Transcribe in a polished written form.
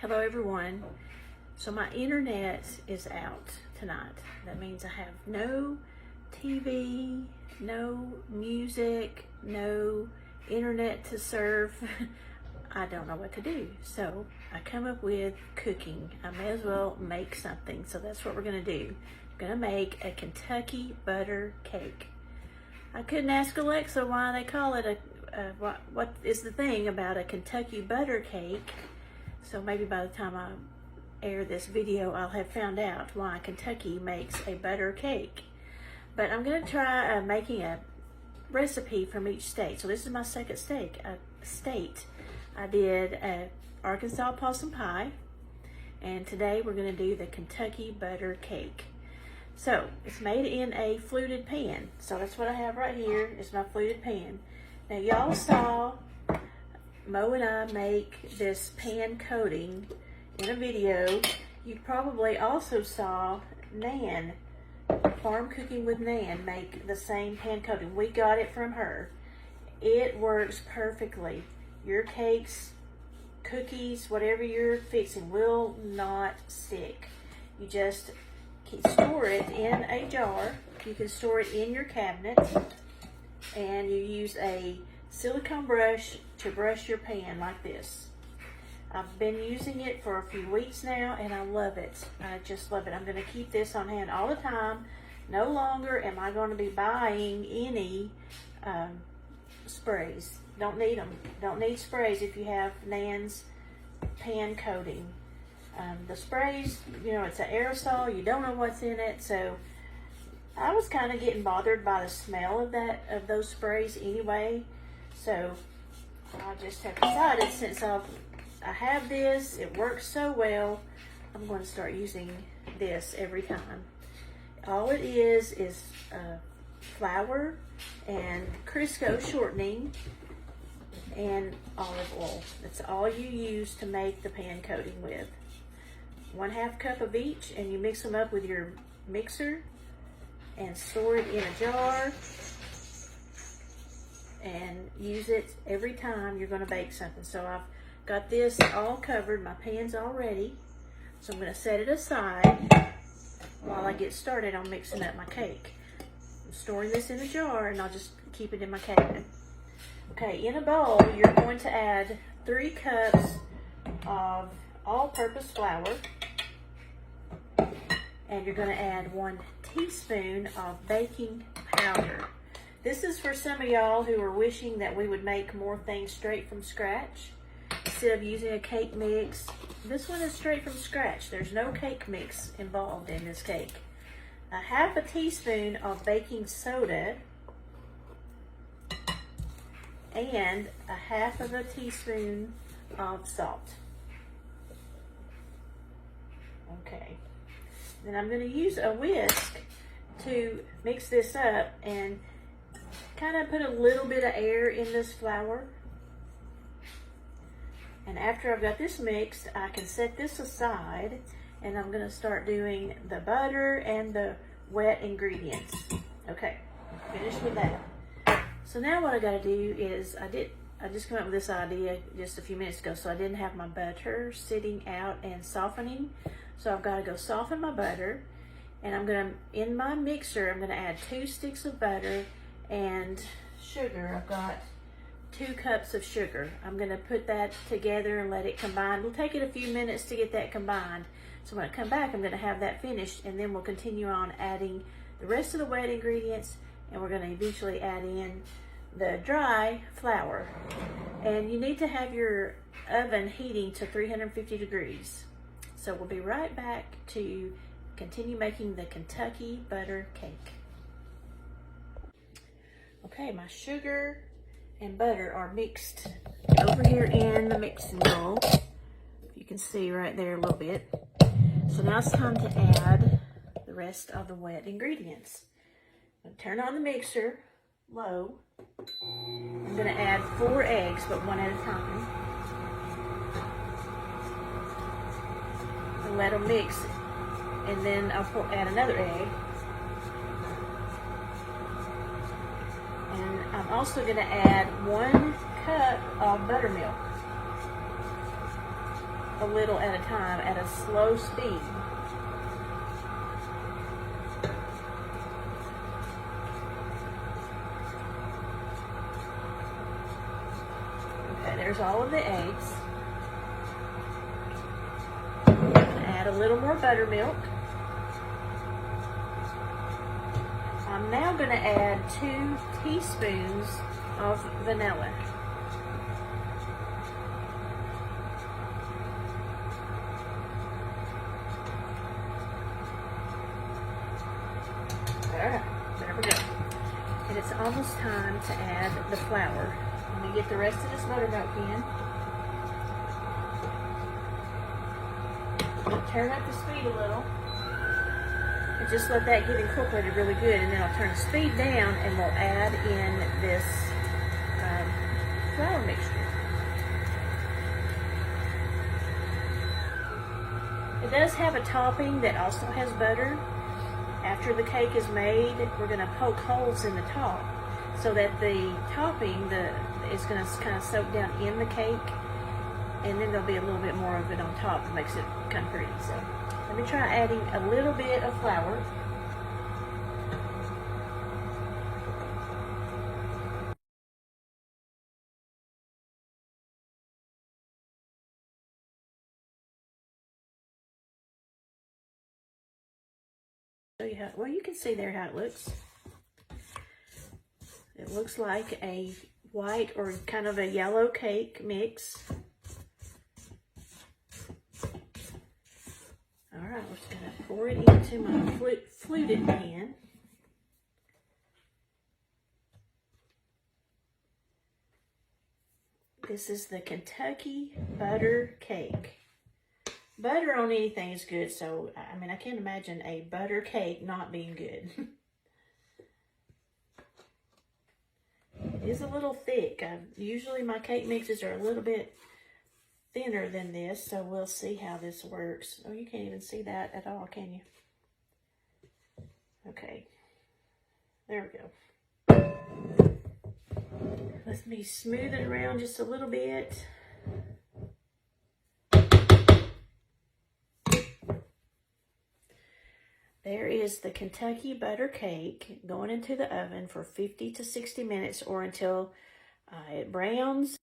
Hello everyone. So my internet is out tonight. That means I have no TV, no music, no internet to surf. I don't know what to do. So I come up with cooking. I may as well make something. So that's what we're gonna do. I'm gonna make a Kentucky butter cake. I couldn't ask Alexa why they call it what is the thing about a Kentucky butter cake. So maybe by the time I air this video, I'll have found out why Kentucky makes a butter cake. But I'm gonna try making a recipe from each state. So this is my second state. I did Arkansas Possum Pie, and today we're gonna do the Kentucky butter cake. So it's made in a fluted pan. So that's what I have right here is my fluted pan. Now y'all saw Mo and I make this pan coating in a video. You probably also saw Nan, Farm Cooking with Nan, make the same pan coating. We got it from her. It works perfectly. Your cakes, cookies, whatever you're fixing will not stick. You just store it in a jar. You can store it in your cabinet, and you use a silicone brush to brush your pan like this. I've been using it for a few weeks now and I love it. I just love it. I'm going to keep this on hand all the time. No longer am I going to be buying any sprays. Don't need them. Don't need sprays if you have Nan's pan coating. The sprays, you know, it's an aerosol. You don't know what's in it. So I was kind of getting bothered by the smell of those sprays anyway. So I just have decided, since I have this, it works so well, I'm going to start using this every time. All it is flour and Crisco shortening and olive oil. That's all you use to make the pan coating with. 1/2 cup of each, and you mix them up with your mixer and store it in a jar and use it every time you're going to bake something. So I've got this all covered. My pan's all ready. So I'm going to set it aside while I get started on mixing up my cake. I'm storing this in a jar and I'll just keep it in my cabinet. Okay, in a bowl, you're going to add 3 cups of all-purpose flour, and you're going to add 1 teaspoon of baking powder. This is for some of y'all who are wishing that we would make more things straight from scratch. Instead of using a cake mix, this one is straight from scratch. There's no cake mix involved in this cake. 1/2 teaspoon of baking soda and 1/2 teaspoon of salt. Okay. Then I'm going to use a whisk to mix this up and kind of put a little bit of air in this flour. And after I've got this mixed, I can set this aside, and I'm going to start doing the butter and the wet ingredients. Okay, finished with that. So now what I got to do is, I just came up with this idea just a few minutes ago, so I didn't have my butter sitting out and softening. So I've got to go soften my butter, and I'm going to, in my mixer, I'm going to add 2 sticks of butter and sugar. I've got 2 cups of sugar. I'm going to put that together and let it combine. It'll take it a few minutes to get that combined. So when I come back, I'm going to have that finished, and then we'll continue on adding the rest of the wet ingredients, and we're going to eventually add in the dry flour. And you need to have your oven heating to 350 degrees. So we'll be right back to continue making the Kentucky butter cake. Okay, my sugar and butter are mixed over here in the mixing bowl. You can see right there a little bit. So now it's time to add the rest of the wet ingredients. I'm going to turn on the mixer low. I'm going to add 4 eggs, but 1 at a time. And let them mix, and then I'll add another egg. And I'm also going to add 1 cup of buttermilk. a little at a time at a slow speed. Okay, there's all of the eggs. Add a little more buttermilk. I'm now going to add 2 teaspoons of vanilla. Alright, there we go. And it's almost time to add the flour. Let me get the rest of this buttermilk in. Turn up the speed a little. And just let that get incorporated really good. And then I'll turn the speed down and we'll add in this flour mixture. It does have a topping that also has butter. After the cake is made, we're going to poke holes in the top so that the topping is going to kind of soak down in the cake, and then there'll be a little bit more of it on top that makes it kind of pretty. So let me try adding a little bit of flour. Show you how, well, you can see there how it looks. It looks like a white or kind of a yellow cake mix. All right, we're just gonna pour it into my fluted pan. This is the Kentucky butter cake. Butter on anything is good, so I mean, I can't imagine a butter cake not being good. It is a little thick. Usually my cake mixes are a little bit thinner than this, so we'll see how this works. Oh, you can't even see that at all, can you? Okay, there we go. Let me smooth it around just a little bit. There is the Kentucky butter cake going into the oven for 50 to 60 minutes or until it browns.